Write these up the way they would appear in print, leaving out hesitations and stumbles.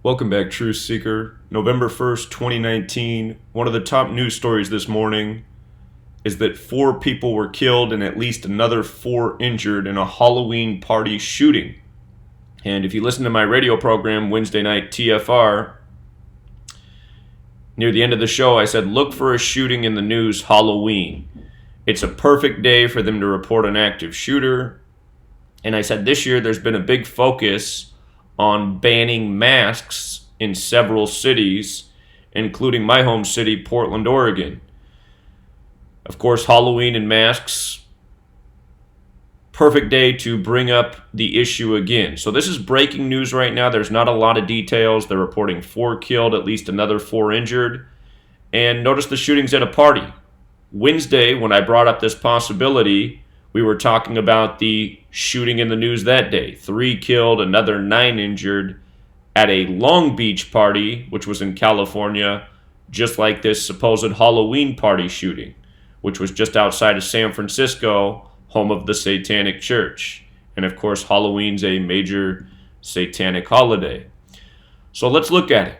Welcome back, Truth Seeker. November 1st, 2019. One of the top news stories this morning is that 4 people were killed and at least another 4 injured in a Halloween party shooting. And if you listen to my radio program, Wednesday Night TFR, near the end of the show, I said, look for a shooting in the news Halloween. It's a perfect day for them to report an active shooter. And I said this year there's been a big focus on banning masks in several cities, including my home city, Portland, Oregon. Of course, Halloween and masks, perfect day to bring up the issue again. So this is breaking news right now. There's not a lot of details. They're reporting 4 killed, at least another 4 injured. And notice the shootings at a party. Wednesday, when I brought up this possibility, we were talking about the shooting in the news that day. 3 killed, another 9 injured at a Long Beach party, which was in California, just like this supposed Halloween party shooting, which was just outside of San Francisco, home of the Satanic Church. And of course, Halloween's a major satanic holiday. So let's look at it.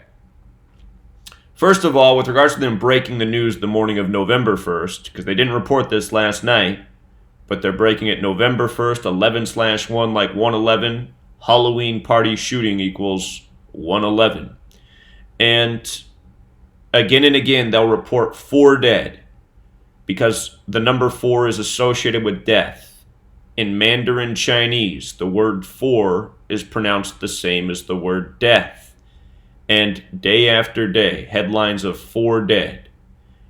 First of all, with regards to them breaking the news the morning of November 1st, because they didn't report this last night, but they're breaking it November 1st, 11/1, like 111. Halloween party shooting equals 111. And again, they'll report 4 dead because the number 4 is associated with death. In Mandarin Chinese, the word 4 is pronounced the same as the word death. And day after day, headlines of 4 dead.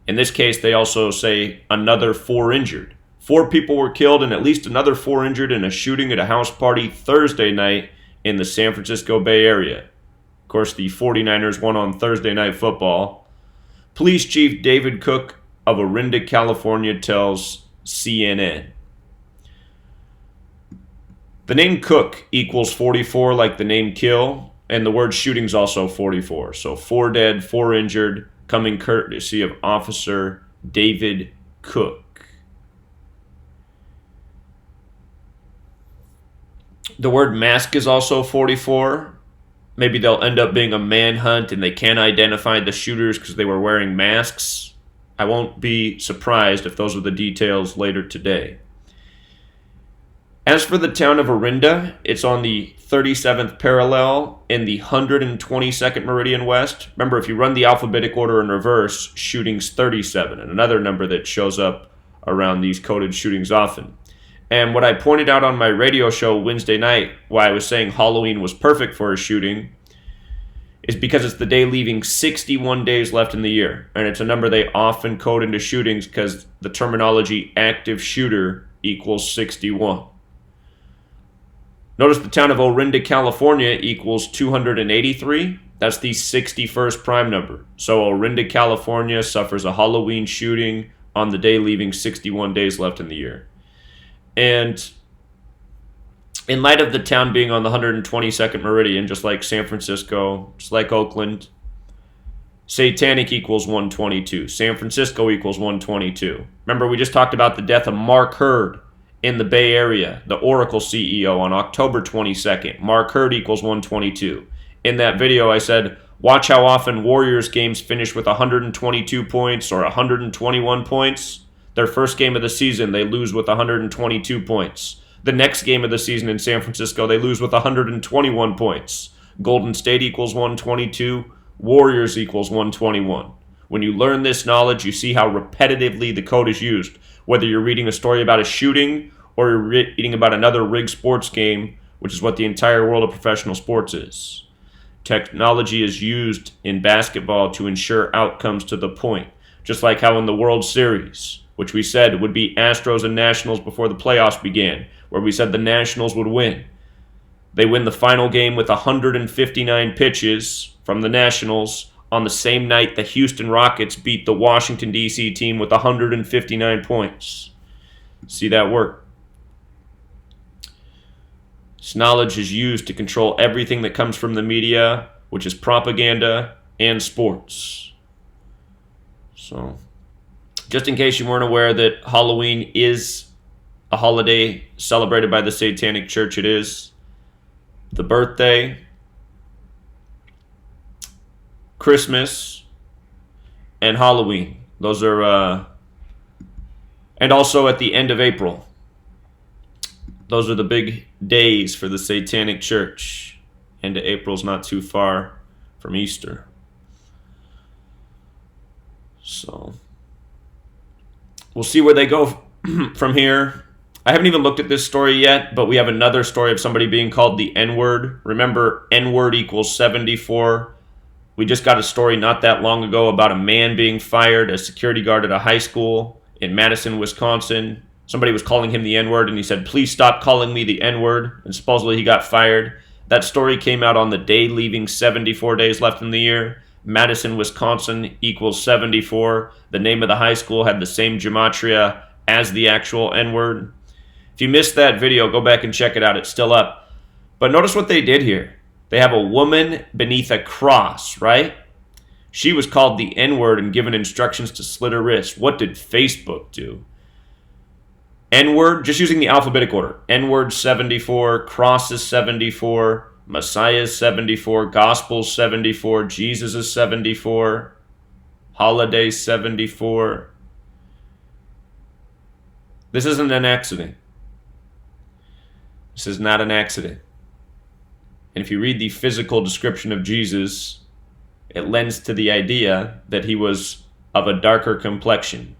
In this case, they also say another 4 injured. 4 people were killed and at least another 4 injured in a shooting at a house party Thursday night in the San Francisco Bay Area. Of course, the 49ers won on Thursday Night Football. Police Chief David Cook of Orinda, California, tells CNN. The name Cook equals 44 like the name kill, and the word shooting's also 44. So 4 dead, 4 injured, coming courtesy of Officer David Cook. The word mask is also 44. Maybe they'll end up being a manhunt and they can't identify the shooters because they were wearing masks. I won't be surprised if those are the details later today. As for the town of Orinda, it's on the 37th parallel in the 122nd meridian west. Remember, if you run the alphabetic order in reverse, shooting's 37, and another number that shows up around these coded shootings often. And what I pointed out on my radio show Wednesday night, why I was saying Halloween was perfect for a shooting, is because it's the day leaving 61 days left in the year. And it's a number they often code into shootings because the terminology active shooter equals 61. Notice the town of Orinda, California equals 283. That's the 61st prime number. So Orinda, California suffers a Halloween shooting on the day leaving 61 days left in the year. And in light of the town being on the 122nd meridian, just like San Francisco, just like Oakland, satanic equals 122. San Francisco equals 122. Remember, we just talked about the death of Mark Hurd in the Bay Area, the Oracle CEO, on October 22nd. Mark Hurd equals 122. In that video, I said, watch how often Warriors games finish with 122 points or 121 points. Their first game of the season, they lose with 122 points. The next game of the season in San Francisco, they lose with 121 points. Golden State equals 122. Warriors equals 121. When you learn this knowledge, you see how repetitively the code is used. Whether you're reading a story about a shooting or you're reading about another rigged sports game, which is what the entire world of professional sports is. Technology is used in basketball to ensure outcomes to the point. Just like how in the World Series, which we said would be Astros and Nationals before the playoffs began, where we said the Nationals would win. They win the final game with 159 pitches from the Nationals on the same night the Houston Rockets beat the Washington, D.C. team with 159 points. See that work? This knowledge is used to control everything that comes from the media, which is propaganda and sports. So, just in case you weren't aware that Halloween is a holiday celebrated by the Satanic Church, it is the birthday Christmas and Halloween. Those are, and also at the end of April. Those are the big days for the Satanic Church. End of April's not too far from Easter. So we'll see where they go from here. I haven't even looked at this story yet, but we have another story of somebody being called the N-word. Remember, N-word equals 74. We just got a story not that long ago about a man being fired, a security guard at a high school in Madison, Wisconsin. Somebody was calling him the N-word, and he said, "Please stop calling me the N-word," and supposedly he got fired. That story came out on the day leaving 74 days left in the year. Madison, Wisconsin equals 74. The name of the high school had the same gematria as the actual N-word. If you missed that video, go back and check it out. It's still up. But notice what they did here. They have a woman beneath a cross, right? She was called the N-word and given instructions to slit her wrist. What did Facebook do? N-word, just using the alphabetic order. N-word 74, cross is 74, Messiah is 74, gospel 74, Jesus is 74, holiday 74. This isn't an accident. This is not an accident. And if you read the physical description of Jesus, it lends to the idea that he was of a darker complexion,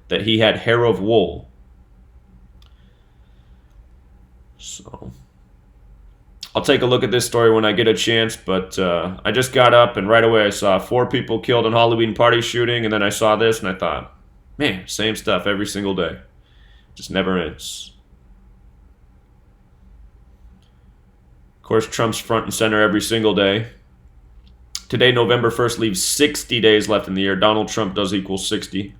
that he had hair of wool. So I'll take a look at this story when I get a chance, but I just got up and right away I saw 4 people killed in Halloween party shooting, and then I saw this and I thought, man, same stuff every single day. Just never ends. Of course, Trump's front and center every single day. Today, November 1st, leaves 60 days left in the year. Donald Trump does equal 60.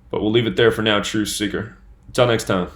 But we'll leave it there for now, Truth Seeker. Until next time.